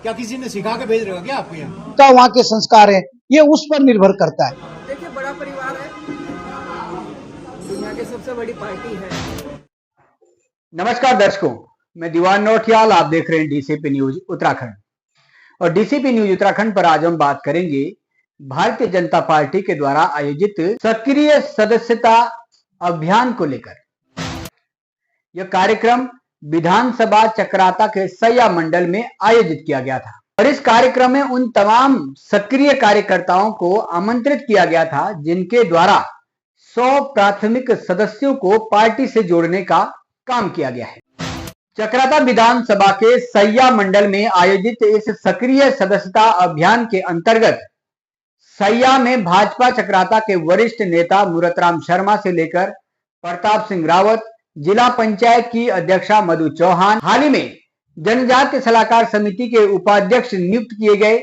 क्या किसी ने सिखा के भेज रहा क्या आपको यहाँ? का वहाँ के संस्कार है, ये उस पर निर्भर करता है। देखिए, बड़ा परिवार है, दुनिया की सबसे बड़ी पार्टी है। नमस्कार दर्शकों, मैं दीवान नौटियाल, आप देख रहे हैं डीसीपी न्यूज उत्तराखंड। और डीसीपी न्यूज उत्तराखंड पर आज हम बात करेंगे भारतीय जनता पार्टी के द्वारा आयोजित सक्रिय सदस्यता अभियान को लेकर। यह कार्यक्रम विधानसभा चक्राता के सैया मंडल में आयोजित किया गया था और इस कार्यक्रम में उन तमाम सक्रिय कार्यकर्ताओं को आमंत्रित किया गया था जिनके द्वारा 100 प्राथमिक सदस्यों को पार्टी से जोड़ने का काम किया गया है। चक्राता विधानसभा के सैया मंडल में आयोजित इस सक्रिय सदस्यता अभियान के अंतर्गत सैया में भाजपा चक्राता के वरिष्ठ नेता मूरतराम शर्मा से लेकर प्रताप सिंह रावत, जिला पंचायत की अध्यक्षा मधु चौहान, हाल ही में जनजातीय सलाहकार समिति के उपाध्यक्ष नियुक्त किए गए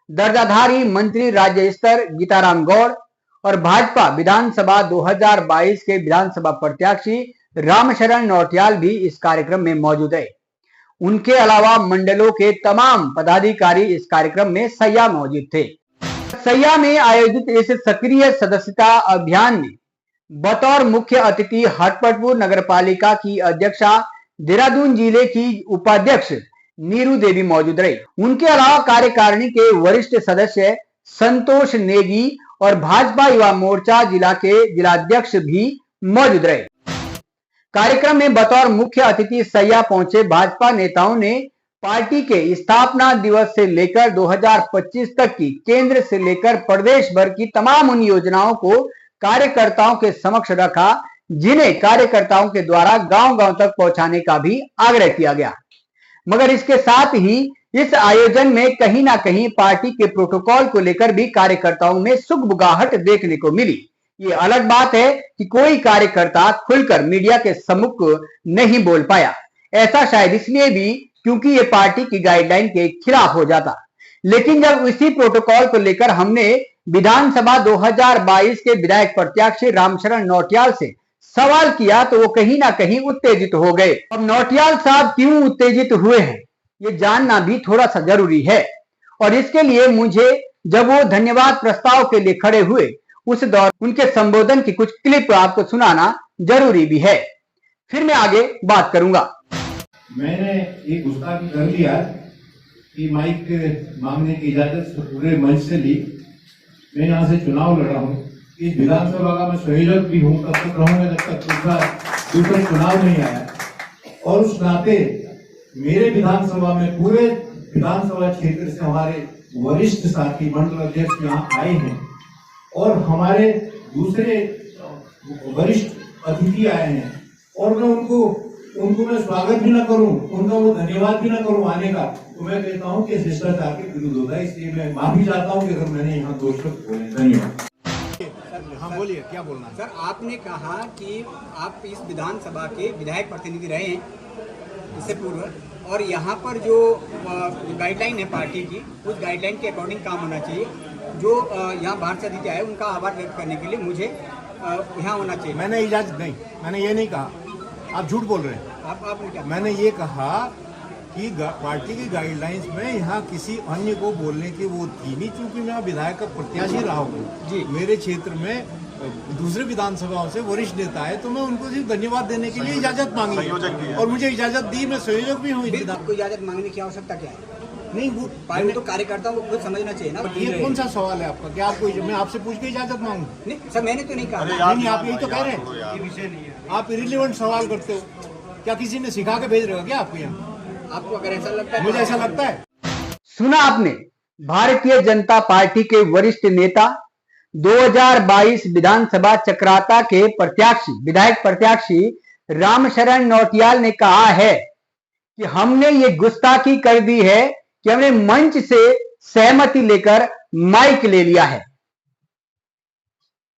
दर्जाधारी मंत्री राज्य स्तर गीताराम गौड़ और भाजपा विधानसभा 2022 के विधानसभा प्रत्याशी रामशरण नौटियाल भी इस कार्यक्रम में मौजूद है। उनके अलावा मंडलों के तमाम पदाधिकारी इस कार्यक्रम में सैया मौजूद थे। सैया में आयोजित इस सक्रिय सदस्यता अभियान में बतौर मुख्य अतिथि हटपटपुर नगरपालिका की अध्यक्षा, देहरादून जिले की उपाध्यक्ष नीरू देवी मौजूद रही। उनके अलावा कार्यकारिणी के वरिष्ठ सदस्य संतोष नेगी और भाजपा युवा मोर्चा जिला के जिलाध्यक्ष भी मौजूद रहे। कार्यक्रम में बतौर मुख्य अतिथि सैया पहुंचे भाजपा नेताओं ने पार्टी के स्थापना दिवस से लेकर 2025 तक की केंद्र से लेकर प्रदेश भर की तमाम उन योजनाओं को कार्यकर्ताओं के समक्ष रखा जिन्हें कार्यकर्ताओं के द्वारा गांव-गांव तक पहुंचाने का भी आग्रह किया गया। मगर इसके साथ ही इस आयोजन में कहीं ना कहीं पार्टी के प्रोटोकॉल को लेकर भी कार्यकर्ताओं में सुगबुगाहट देखने को मिली। ये अलग बात है कि कोई कार्यकर्ता खुलकर मीडिया के सम्मुख नहीं बोल पाया। ऐसा शायद इसलिए भी क्योंकि ये पार्टी की गाइडलाइन के खिलाफ हो जाता। लेकिन जब इसी प्रोटोकॉल को लेकर हमने विधानसभा 2022 के विधायक प्रत्याशी रामशरण नौटियाल से सवाल किया तो वो कहीं ना कहीं उत्तेजित हो गए। अब नौटियाल साहब क्यों उत्तेजित हुए हैं ये जानना भी थोड़ा सा जरूरी है और इसके लिए मुझे जब वो धन्यवाद प्रस्ताव के लिए खड़े हुए उस दौर उनके संबोधन की कुछ क्लिप आपको सुनाना जरूरी भी है। फिर मैं आगे बात करूंगा। मैंने ये गुस्ताखी कर लिया कि माइक मांगने की इजाजत पूरे मंच से ली। मैं यहाँ से चुनाव लड़ा हूँ, इस विधानसभा का मैं संयोजक भी हूँ, तब तक रहूंगा जब तक दूसरा चुनाव नहीं आया। और उस नाते मेरे विधानसभा में पूरे विधानसभा क्षेत्र से हमारे वरिष्ठ साथी मंडल अध्यक्ष यहाँ आए हैं और हमारे दूसरे वरिष्ठ अतिथि आए हैं और मैं उनको मैं स्वागत भी ना करूं, उनका वो धन्यवाद भी ना करूं आने का, तो मैं कहता हूं कि शिष्टाचार के विरुद्ध होता है। इसलिए मैं माफी चाहता हूं कि अगर मैंने यहाँ दोष बोले। धन्यवाद। हाँ बोलिए, क्या बोलना है? सर, आपने कहा कि आप इस विधानसभा के विधायक प्रतिनिधि रहे हैं इससे पूर्व और यहाँ पर जो गाइडलाइन है पार्टी की, उस गाइडलाइन के अकॉर्डिंग काम होना चाहिए। जो यहाँ बाहर से अतिथि आए उनका आभार व्यक्त करने के लिए मुझे यहाँ होना चाहिए। मैंने इजाजत नहीं, मैंने ये नहीं कहा, आप झूठ बोल रहे हैं। आपने क्या? मैंने मैंने ये कहा कि पार्टी की गाइडलाइंस में यहाँ किसी अन्य को बोलने की वो थी नहीं, क्योंकि मैं विधायक का प्रत्याशी रहा हूँ जी। मेरे क्षेत्र में दूसरे विधानसभाओं से वरिष्ठ नेता है तो मैं उनको सिर्फ धन्यवाद देने के लिए इजाजत मांगी और मुझे इजाजत दी। मैं संयोजक भी हूँ। आपको इजाजत मांगने की आवश्यकता क्या है? नहीं, वो पार्टी तो कार्यकर्ताओं को खुद समझना चाहिए ना। ये कौन सा सवाल है आपका? क्या आपको मैं आपसे पूछ के इजाजत मांगू? नहीं सर, मैंने तो नहीं कहा। नहीं, आप यही तो कह रहे हैं। आप इरिलेवेंट सवाल करते हो। क्या किसी ने सिखा के भेज रहा क्या आपको यहाँ? आपको अगर ऐसा लगता है, मुझे ऐसा लगता है। सुना आपने, भारतीय जनता पार्टी के वरिष्ठ नेता 2022 विधानसभा चक्राता के प्रत्याशी विधायक प्रत्याशी रामशरण नौटियाल ने कहा है कि हमने ये गुस्ताखी कर दी है कि हमने मंच से सहमति लेकर माइक ले लिया है।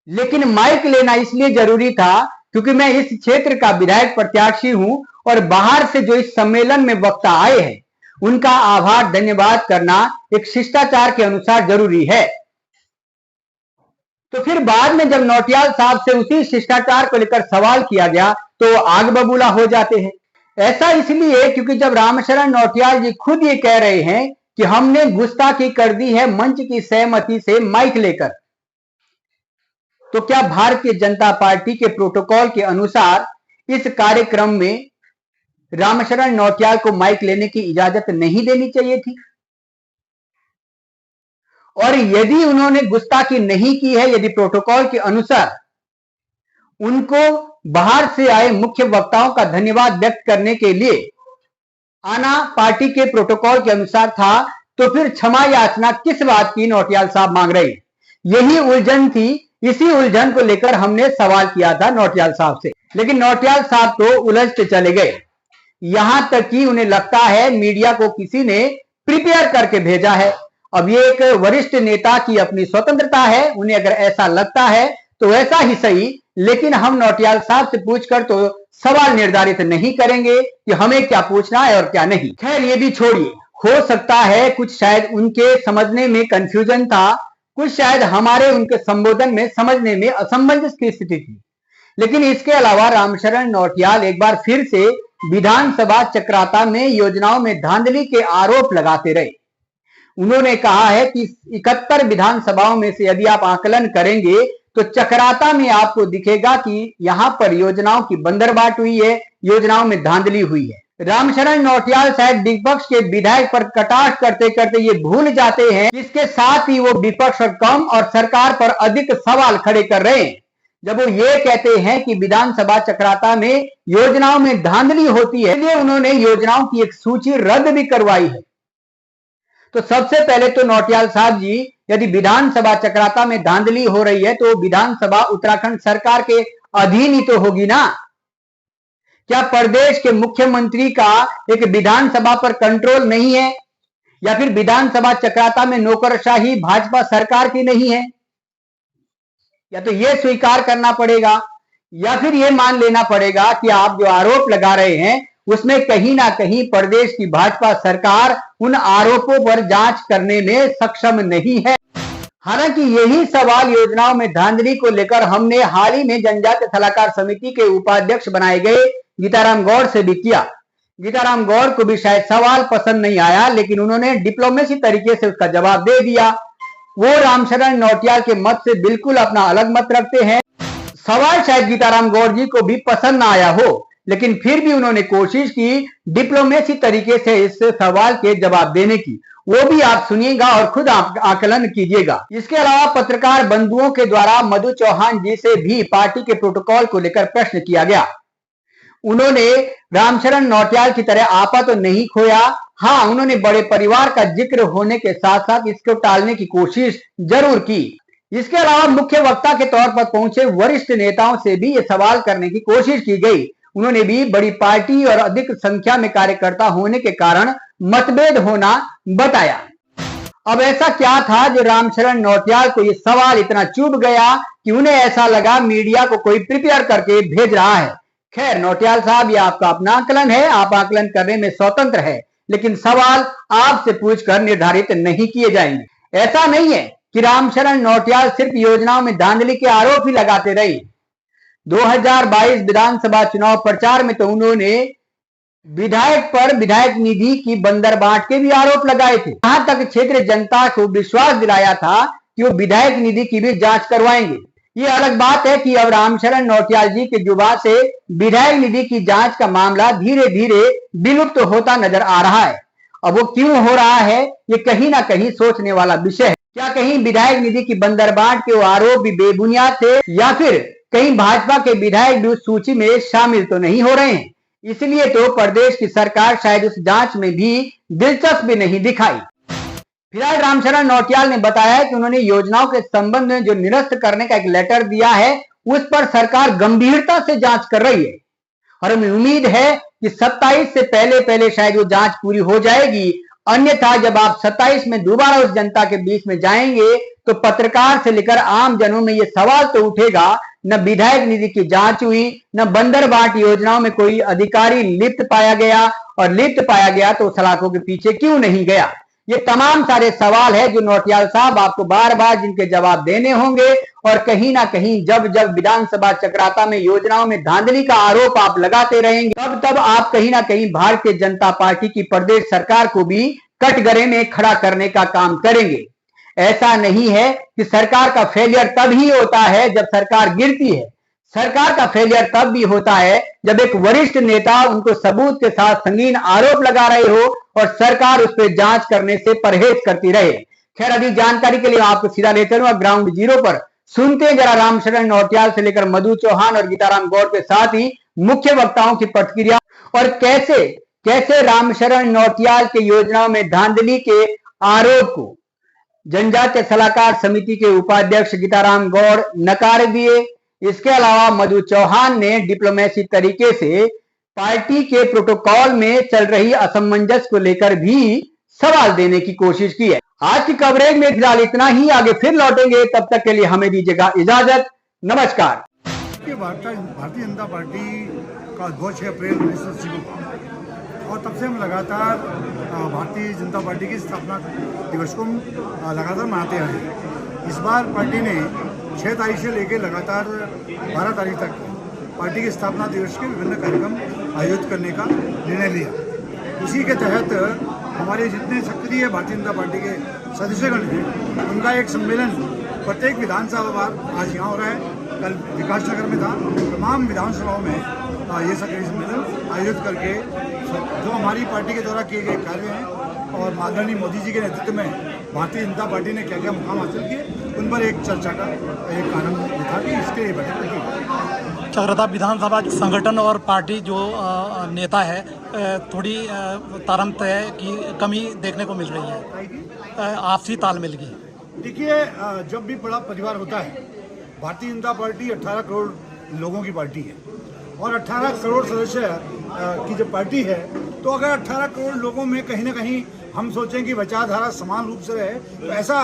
लेकिन माइक लेना इसलिए जरूरी था क्योंकि मैं इस क्षेत्र का विधायक प्रत्याशी हूं और बाहर से जो इस सम्मेलन में वक्ता आए हैं उनका आभार धन्यवाद करना एक शिष्टाचार के अनुसार जरूरी है। तो फिर बाद में जब नौटियाल साहब से उसी शिष्टाचार को लेकर सवाल किया गया तो आग बबूला हो जाते हैं। ऐसा इसलिए क्योंकि जब रामशरण नौटियाल जी खुद ये कह रहे हैं कि हमने गुस्ताखी कर दी है मंच की सहमति से माइक लेकर। तो क्या भारतीय जनता पार्टी के प्रोटोकॉल के अनुसार इस कार्यक्रम में रामशरण नौटियाल को माइक लेने की इजाजत नहीं देनी चाहिए थी? और यदि उन्होंने गुस्ताखी नहीं की है, यदि प्रोटोकॉल के अनुसार उनको बाहर से आए मुख्य वक्ताओं का धन्यवाद व्यक्त करने के लिए आना पार्टी के प्रोटोकॉल के अनुसार था, तो फिर क्षमा याचना किस बात की नौटियाल साहब मांग रहे? यही उलझन थी। इसी उलझन को लेकर हमने सवाल किया था नौटियाल साहब से, लेकिन नौटियाल साहब तो उलझते चले गए। यहां तक कि उन्हें लगता है मीडिया को किसी ने प्रिपेयर करके भेजा है। अब ये एक वरिष्ठ नेता की अपनी स्वतंत्रता है, उन्हें अगर ऐसा लगता है तो ऐसा ही सही, लेकिन हम नौटियाल साहब से पूछकर तो सवाल निर्धारित नहीं करेंगे कि हमें क्या पूछना है और क्या नहीं। खैर ये भी छोड़िए, हो सकता है कुछ शायद उनके समझने में कंफ्यूजन था, कुछ शायद हमारे उनके संबोधन में समझने में असमंजस की स्थिति थी। लेकिन इसके अलावा रामशरण नौटियाल एक बार फिर से विधानसभा चक्राता में योजनाओं में धांधली के आरोप लगाते रहे। उन्होंने कहा है कि 71 विधानसभाओं में से यदि आप आकलन करेंगे तो चक्राता में आपको दिखेगा कि यहां पर योजनाओं की बंदरबाट हुई है, योजनाओं में धांधली हुई है। रामशरण नौटियाल शायद विपक्ष के विधायक पर कटाक्ष करते करते ये भूल जाते हैं, इसके साथ ही वो विपक्ष पर कम और सरकार पर अधिक सवाल खड़े कर रहे हैं। जब वो ये कहते हैं कि विधानसभा चक्राता में योजनाओं में धांधली होती है, इसलिए उन्होंने योजनाओं की एक सूची रद्द भी करवाई है। तो सबसे पहले तो नौटियाल साहब जी, यदि विधानसभा चक्राता में धांधली हो रही है तो विधानसभा उत्तराखंड सरकार के अधीन ही तो होगी ना। क्या प्रदेश के मुख्यमंत्री का एक विधानसभा पर कंट्रोल नहीं है, या फिर विधानसभा चक्राता में नौकरशाही भाजपा सरकार की नहीं है? या तो यह स्वीकार करना पड़ेगा या फिर यह मान लेना पड़ेगा कि आप जो आरोप लगा रहे हैं उसमें कहीं ना कहीं प्रदेश की भाजपा सरकार उन आरोपों पर जांच करने में सक्षम नहीं है। हालांकि यही सवाल योजनाओं में धांधली को लेकर हमने हाल ही में जनजातीय सलाहकार समिति के उपाध्यक्ष बनाए गए गीताराम गौड़ से भी किया। गीताराम गौड़ को भी शायद सवाल पसंद नहीं आया, लेकिन उन्होंने डिप्लोमेसी तरीके से उसका जवाब दे दिया। वो रामशरण नौटियाल के मत से बिल्कुल अपना अलग मत रखते हैं। सवाल शायद गीताराम गौड़ जी को भी पसंद ना आया हो, लेकिन फिर भी उन्होंने कोशिश की डिप्लोमेसी तरीके से इस सवाल के जवाब देने की। वो भी आप सुनिएगा और खुद आकलन कीजिएगा। इसके अलावा पत्रकार बंधुओं के द्वारा मधु चौहान जी से भी पार्टी के प्रोटोकॉल को लेकर प्रश्न किया गया। उन्होंने रामशरण नौटियाल की तरह आपा तो नहीं खोया। हाँ, उन्होंने बड़े परिवार का जिक्र होने के साथ साथ इसको टालने की कोशिश जरूर की। इसके अलावा मुख्य वक्ता के तौर पर पहुंचे वरिष्ठ नेताओं से भी ये सवाल करने की कोशिश की गई। उन्होंने भी बड़ी पार्टी और अधिक संख्या में कार्यकर्ता होने के कारण मतभेद होना बताया। अब ऐसा क्या था जो रामशरण नौटियाल को ये सवाल इतना चुभ गया कि उन्हें ऐसा लगा मीडिया को कोई प्रिपेयर करके भेज रहा है। खैर नौटियाल साहब, ये आपका अपना आकलन है, आप आकलन करने में स्वतंत्र है, लेकिन सवाल आपसे पूछकर निर्धारित नहीं किए जाएंगे। ऐसा नहीं है कि रामशरण नौटियाल सिर्फ योजनाओं में धांधली के आरोप ही लगाते रहे। 2022 विधानसभा चुनाव प्रचार में तो उन्होंने विधायक पर विधायक निधि की बंदरबाट के भी आरोप लगाए थे। यहां तक क्षेत्रीय जनता को विश्वास दिलाया था कि वो विधायक निधि की भी जांच करवाएंगे। ये अलग बात है कि अब रामशरण नौटियाल जी के जुबान से विधायक निधि की जांच का मामला धीरे धीरे विलुप्त होता नजर आ रहा है। अब वो क्यों हो रहा है, ये कहीं ना कहीं सोचने वाला विषय है। क्या कहीं विधायक निधि की बंदरबाट के आरोप भी बेबुनियाद थे, या फिर कहीं भाजपा के विधायक भी उस सूची में शामिल तो नहीं हो रहे हैं? इसलिए तो प्रदेश की सरकार शायद उस जांच में भी दिलचस्पी नहीं दिखाई। फिलहाल रामशरण नौटियाल ने बताया कि उन्होंने योजनाओं के संबंध में जो निरस्त करने का एक लेटर दिया है उस पर सरकार गंभीरता से जांच कर रही है, और हमें उम्मीद है कि 27 से पहले शायद वो जांच पूरी हो जाएगी। अन्यथा जब आप 27 में दोबारा उस जनता के बीच में जाएंगे तो पत्रकार से लेकर आम जनों में ये सवाल तो उठेगा, न विधायक निधि की जांच हुई, न बंदरबाट योजनाओं में कोई अधिकारी लिप्त पाया गया, और लिप्त पाया गया तो सलाखों के पीछे क्यों नहीं गया। ये तमाम सारे सवाल है जो नौटियाल साहब आपको बार बार जिनके जवाब देने होंगे, और कहीं ना कहीं जब जब विधानसभा चक्राता में योजनाओं में धांधली का आरोप आप लगाते रहेंगे तब तब आप कहीं ना कहीं भारतीय जनता पार्टी की प्रदेश सरकार को भी कटघरे में खड़ा करने का काम करेंगे। ऐसा नहीं है कि सरकार का फेलियर तब ही होता है जब सरकार गिरती है। सरकार का फेलियर तब भी होता है जब एक वरिष्ठ नेता उनको सबूत के साथ संगीन आरोप लगा रहे हो और सरकार उस पर जांच करने से परहेज करती रहे। खैर, अधिक जानकारी के लिए आपको सीधा ले चलूंगा ग्राउंड जीरो पर। सुनते हैं जरा रामशरण नौटियाल से लेकर मधु चौहान और गीताराम गौड़ के साथ ही मुख्य वक्ताओं की प्रतिक्रिया और कैसे रामशरण नौटियाल की योजनाओं में धांधली के आरोप को जनजातीय सलाहकार समिति के उपाध्यक्ष गीताराम गौड़ नकार दिए। इसके अलावा मधु चौहान ने डिप्लोमेसी तरीके से पार्टी के प्रोटोकॉल में चल रही असमंजस को लेकर भी सवाल देने की कोशिश की है। आज की कवरेज में फिलहाल इतना ही, आगे फिर लौटेंगे, तब तक के लिए हमें दीजिएगा इजाजत। नमस्कार। भारतीय जनता पार्टी का 6 अप्रैल 1980 को और तब से हम लगातार भारतीय जनता पार्टी की स्थापना दिवस को लगातार मनाते आए हैं। इस बार पार्टी ने 6 तारीख से लेकर लगातार 12 तारीख तक पार्टी के स्थापना दिवस के विभिन्न कार्यक्रम आयोजित करने का निर्णय लिया। उसी के तहत हमारे जितने सक्रिय भारतीय जनता पार्टी के सदस्यगण थे उनका एक सम्मेलन प्रत्येक विधानसभा आज यहाँ हो रहा है। कल विकासनगर में था। तमाम विधानसभाओं में ये सक्रिय सम्मेलन आयोजित करके जो हमारी पार्टी के द्वारा किए गए कार्य हैं और माननीय मोदी जी के नेतृत्व में भारतीय जनता पार्टी ने क्या क्या मुकाम हासिल किए उन पर एक चर्चा का एक आनंद था कि इसके बैठक की चक्रता विधानसभा संगठन और पार्टी जो नेता है थोड़ी तारतम्य की कमी देखने को मिल रही है, आपसी तालमेल की। देखिए, जब भी बड़ा परिवार होता है, भारतीय जनता पार्टी 18 करोड़ लोगों की पार्टी है और 18 करोड़ सदस्य की जब पार्टी है तो अगर 18 करोड़ लोगों में कहीं ना कहीं हम सोचें कि विचारधारा समान रूप से रहे तो ऐसा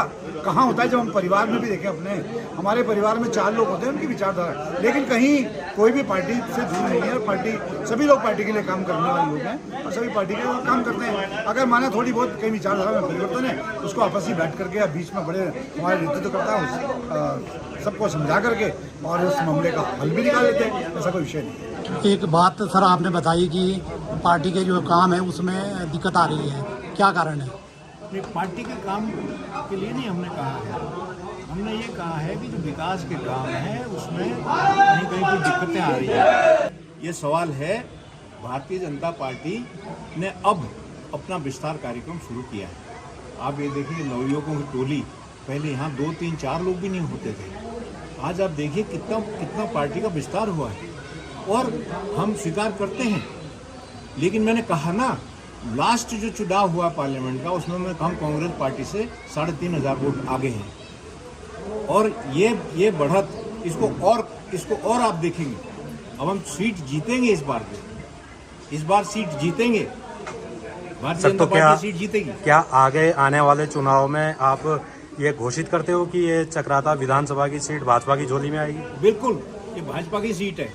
कहाँ होता है। जब हम परिवार में भी देखें, अपने हमारे परिवार में 4 लोग होते हैं उनकी विचारधारा, लेकिन कहीं कोई भी पार्टी से दूर नहीं है। पार्टी सभी लोग पार्टी के लिए काम करने वाले लोग हैं और सभी पार्टी के लिए काम करते हैं। अगर माना थोड़ी बहुत कहीं विचारधारा में परिवर्तन है उसको आपस में बैठ करके बीच में बड़े हमारे नेतृत्व करता है सबको समझा करके और उस मामले का हल भी निकाल लेते हैं। ऐसा कोई विषय नहीं। एक बात सर आपने बताई कि पार्टी के जो काम है उसमें दिक्कत आ रही है, क्या कारण है? नहीं, पार्टी के काम के लिए नहीं हमने कहा है। हमने ये कहा है कि जो विकास के काम है उसमें कहीं कहीं कोई दिक्कतें आ रही है। ये सवाल है, भारतीय जनता पार्टी ने अब अपना विस्तार कार्यक्रम शुरू किया है। आप ये देखिए, नवयुवकों की टोली, पहले यहाँ 2, 3, 4 लोग भी नहीं होते थे। आज आप देखिए कितना पार्टी का विस्तार हुआ है और हम स्वीकार करते हैं। लेकिन मैंने कहा ना, लास्ट जो चुनाव हुआ पार्लियामेंट का उसमें हम कांग्रेस पार्टी से 3,500 वोट आगे हैं और ये बढ़त इसको और आप देखेंगे। अब हम सीट जीतेंगे इस बार सीट जीतेंगे, भारतीय जनता पार्टी सीट जीतेगी। क्या आगे आने वाले चुनाव में आप ये घोषित करते हो कि ये चक्राता विधानसभा की सीट भाजपा की झोली में आएगी? बिल्कुल, ये भाजपा की सीट है।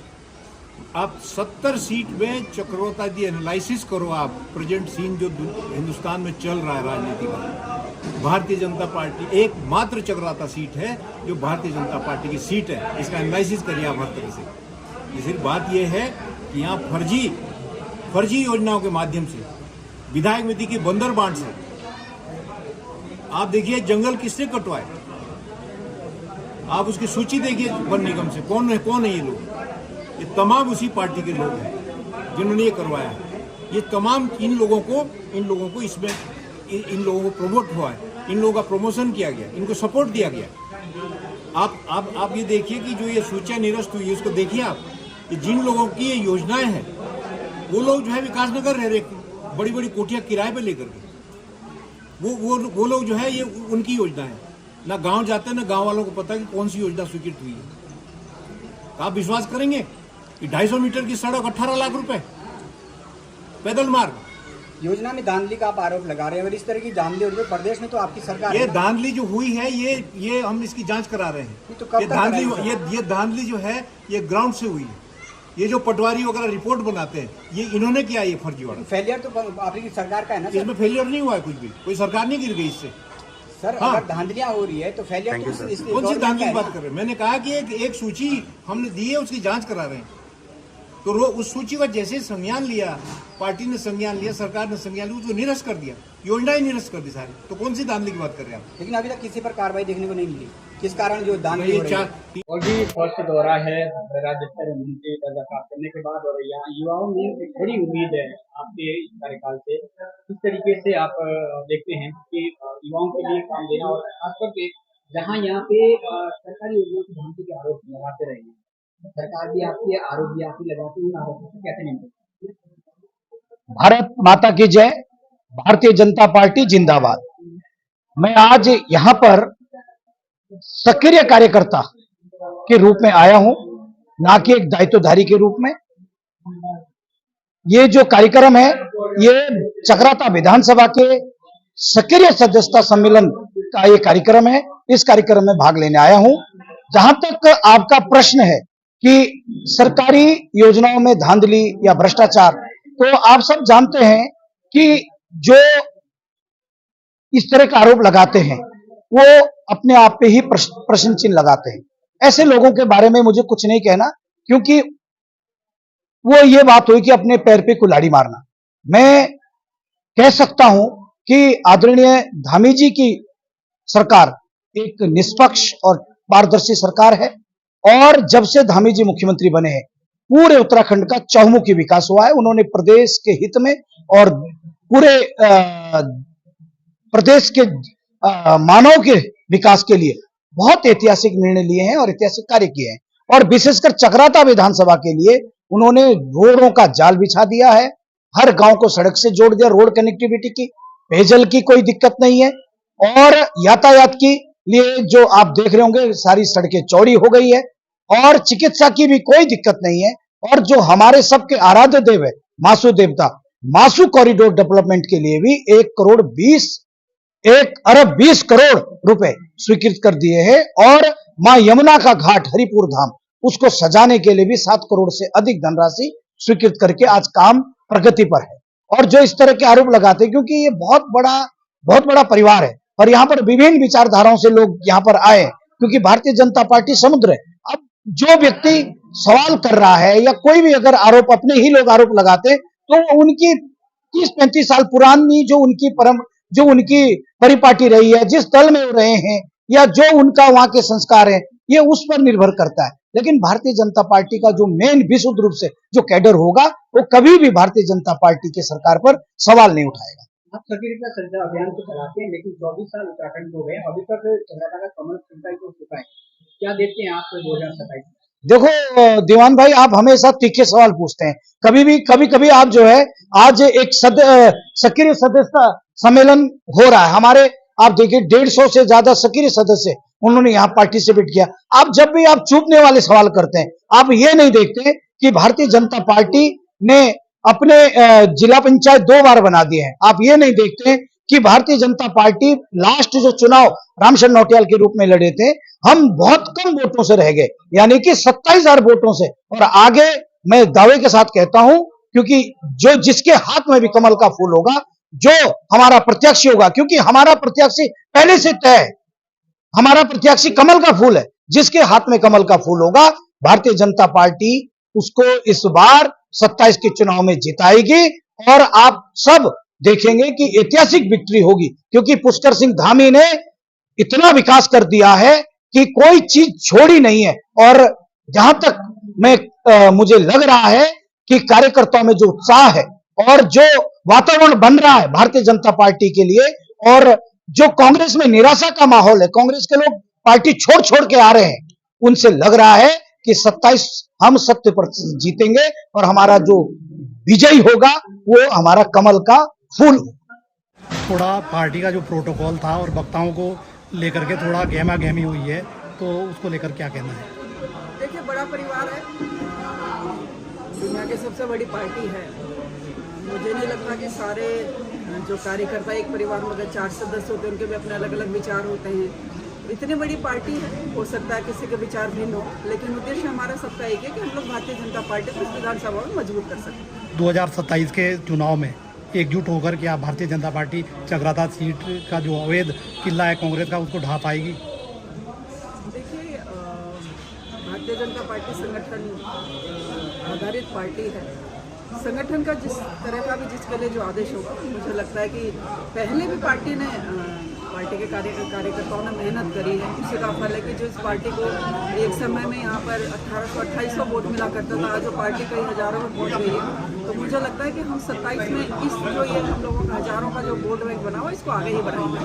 आप 70 सीट में चक्रौता जी एनालिसिस करो आप, प्रेजेंट सीन जो हिंदुस्तान में चल रहा है राजनीति का, भारतीय जनता पार्टी एकमात्र चक्राता सीट है जो भारतीय जनता पार्टी की सीट है। इसका एनालिसिस करिए आप हर तरह से। सिर्फ बात यह है कि यहाँ फर्जी योजनाओं के माध्यम से, विधायक निधि की बंदर बांट से, आप देखिए जंगल किसने कटवाए, आप उसकी सूची देखिए वन निगम से, कौन है ये लोग? ये तमाम उसी पार्टी के लोग हैं जिन्होंने ये करवाया है। ये तमाम इन लोगों को इसमें इन लोगों को प्रमोट हुआ है, इन लोगों का प्रमोशन किया गया, इनको सपोर्ट दिया गया। आप ये देखिए कि जो ये सूचियां निरस्त हुई है उसको देखिए आप, जिन लोगों की ये योजनाएं हैं वो लोग जो है विकासनगर रह रहे, बड़ी बड़ी कोठियां किराए पे लेकर के, वो लोग जो है ये उनकी योजना है। ना गांव जाते ना गांव वालों को पता कि कौन सी योजना स्वीकृत हुई है। आप विश्वास करेंगे कि 250 मीटर की सड़क 18 लाख रुपए, पैदल मार्ग। योजना में धांधली का आप आरोप लगा रहे हैं और इस तरह की धांधली हो रही है प्रदेश में, तो आपकी सरकार ये धांधली जो हुई है ये हम इसकी जांच करा रहे हैं। तो ये धांधली जो है ये ग्राउंड से हुई है। ये जो पटवारी वगैरह रिपोर्ट बनाते हैं ये इन्होंने किया, ये फर्जीवाड़ा। फेलियर तो आपकी सरकार का है ना? इसमें फेलियर नहीं हुआ है कुछ भी, कोई सरकार नहीं गिर गई इससे। सर हाँ। अगर धांधलियां हो रही है तो फेलियर तो कौन सी धांधली की बात कर रहे हैं? मैंने कहा कि एक सूची हमने दी है, उसकी जांच करा रहे हैं। तो उस सूची का जैसे संज्ञान लिया, पार्टी ने संज्ञान लिया, सरकार ने संज्ञान लिया, उसको निरस्त कर दिया योजनाएं निरस्त कर दी सारी। तो कौन सी धांधली की बात कर रहे हैं आप? लेकिन अभी तक किसी पर कार्रवाई देखने को नहीं मिली, किस कारण जो धांधली ये हो रही है? और भी फर्स्ट दौरा है राज्य स्तरीय मंत्री दर्जा प्राप्त करने के बाद, और यहाँ युवाओं में एक बड़ी उम्मीद है आपके इस कार्यकाल से। किस तरीके से आप देखते हैं कि युवाओं के लिए काम देना, और खास करके जहाँ यहाँ पे सरकारी योजनाओं की धांधली के आरोप लगाते रहे हैं, सरकार भी आपके आरोप भी आपकी लगाती है, उन आरोपों से कैसे निपटते? भारत माता की जय, भारतीय जनता पार्टी जिंदाबाद। मैं आज यहाँ पर सक्रिय कार्यकर्ता के रूप में आया हूं, ना कि एक दायित्वधारी के रूप में। ये जो कार्यक्रम है, ये चक्राता विधानसभा के सक्रिय सदस्यता सम्मेलन का ये कार्यक्रम है। इस कार्यक्रम में भाग लेने आया हूं। जहां तक आपका प्रश्न है कि सरकारी योजनाओं में धांधली या भ्रष्टाचार, तो आप सब जानते हैं कि जो इस तरह का आरोप लगाते हैं वो अपने आप पे ही प्रश्न चिन्ह लगाते हैं। ऐसे लोगों के बारे में मुझे कुछ नहीं कहना, क्योंकि वो ये बात हुई कि अपने पैर पे कुल्हाड़ी मारना। मैं कह सकता हूं कि आदरणीय धामी जी की सरकार एक निष्पक्ष और पारदर्शी सरकार है, और जब से धामी जी मुख्यमंत्री बने हैं पूरे उत्तराखंड का चहुमुखी विकास हुआ है। उन्होंने प्रदेश के हित में और पूरे प्रदेश के मानव के विकास के लिए बहुत ऐतिहासिक निर्णय लिए हैं और ऐतिहासिक कार्य किए हैं। और विशेषकर चक्राता विधानसभा के लिए उन्होंने रोडों का जाल बिछा दिया है, हर गांव को सड़क से जोड़ दिया, रोड कनेक्टिविटी की, पेयजल की कोई दिक्कत नहीं है, और यातायात के लिए जो आप देख रहे होंगे सारी सड़कें चौड़ी हो गई है, और चिकित्सा की भी कोई दिक्कत नहीं है। और जो हमारे सबके आराध्य देव है मासू देवता, मासू कॉरिडोर डेवलपमेंट के लिए भी 1 अरब 20 करोड़ रुपए स्वीकृत कर दिए हैं, और मां यमुना का घाट हरिपुर धाम, उसको सजाने के लिए भी 7 करोड़ से अधिक धनराशि स्वीकृत करके आज काम प्रगति पर है। और जो इस तरह के आरोप लगाते हैं, क्योंकि ये बहुत बड़ा परिवार है और यहाँ पर विभिन्न विचारधाराओं से लोग यहाँ पर आए, क्योंकि भारतीय जनता पार्टी समुद्र है। अब जो व्यक्ति सवाल कर रहा है या कोई भी अगर आरोप, अपने ही लोग आरोप लगाते हैं, तो उनकी 30-35 साल पुरानी जो उनकी परिपाटी रही है, जिस दल में वो रहे हैं, या जो उनका वहां के संस्कार है, ये उस पर निर्भर करता है। लेकिन भारतीय जनता पार्टी का जो मेन विशुद्ध रूप से जो कैडर होगा, वो कभी भी भारतीय जनता पार्टी की सरकार पर सवाल नहीं उठाएगा। आप सक्रियता संचार अभियान को चलाते हैं, लेकिन 24 साल उत्तराखंड हो गए, अभी तक चंद्रता का कमल खिलता ही हो चुका है। क्या देखते हैं आप 2027? देखो दीवान भाई, आप हमेशा तीखे सवाल पूछते हैं। कभी आप जो है, आज एक सक्रिय सदस्यता सम्मेलन हो रहा है हमारे, आप देखिए 150 से ज्यादा सक्रिय सदस्य उन्होंने यहाँ पार्टिसिपेट किया। आप जब भी आप चूकने वाले सवाल करते हैं, आप ये नहीं देखते कि भारतीय जनता पार्टी ने अपने जिला पंचायत 2 बार बना दिए हैं। आप ये नहीं देखते कि भारतीय जनता पार्टी लास्ट जो चुनाव रामशरण नौटियाल के रूप में लड़े थे, हम बहुत कम वोटों से रह गए, यानी कि 27,000 वोटों से। और आगे मैं दावे के साथ कहता हूं, क्योंकि जो जिसके हाथ में भी कमल का फूल होगा, जो हमारा प्रत्याशी होगा, क्योंकि हमारा प्रत्याशी पहले से तय है, हमारा प्रत्याशी कमल का फूल है, जिसके हाथ में कमल का फूल होगा, भारतीय जनता पार्टी उसको इस बार 27 के चुनाव में जिताएगी। और आप सब देखेंगे कि ऐतिहासिक विक्ट्री होगी, क्योंकि पुष्कर सिंह धामी ने इतना विकास कर दिया है कि कोई चीज छोड़ी नहीं है। और जहां तक मुझे लग रहा है कि कार्यकर्ताओं में जो उत्साह है और जो वातावरण बन रहा है भारतीय जनता पार्टी के लिए, और जो कांग्रेस में निराशा का माहौल है, कांग्रेस के लोग पार्टी छोड़ के आ रहे हैं, उनसे लग रहा है कि 27 हम 70% जीतेंगे, और हमारा जो विजयी होगा वो हमारा कमल का फूल। थोड़ा पार्टी का जो प्रोटोकॉल था और वक्ताओं को लेकर के थोड़ा गहमा गहमी हुई है, तो उसको लेकर क्या कहना है? देखिए, बड़ा परिवार है, दुनिया की सबसे बड़ी पार्टी है। मुझे नहीं लगता कि सारे जो कार्यकर्ता एक परिवार में अगर 4 सदस्य होते हैं, उनके भी अपने अलग अलग विचार होते हैं। इतनी बड़ी पार्टी है, हो सकता है किसी के विचार भिन्न हो, लेकिन उद्देश्य हमारा सबका एक है कि हम लोग भारतीय जनता पार्टी को इस विधानसभा में मजबूत कर सकें। 2027 के चुनाव में एकजुट होकर के आप भारतीय जनता पार्टी चक्राता सीट का जो अवैध किला है कांग्रेस का, उसको ढा पाएगी? देखिए, भारतीय जनता पार्टी संगठन आधारित पार्टी है, संगठन का जिस तरह का भी जिसके लिए जो आदेश होगा, मुझे लगता है कि पहले भी पार्टी के कार्यकर्ताओं ने मेहनत करी है। उसी का फल है कि जिस पार्टी को एक समय में यहाँ पर 1800-2800 वोट मिला करता था, आज वो पार्टी कई हजारों में पहुँच गई है। तो मुझे लगता है कि हम 27 में इस जो ये हम लोगों का हजारों का जो वोट बैंक बना हुआ, इसको आगे ही बढ़ाएंगे।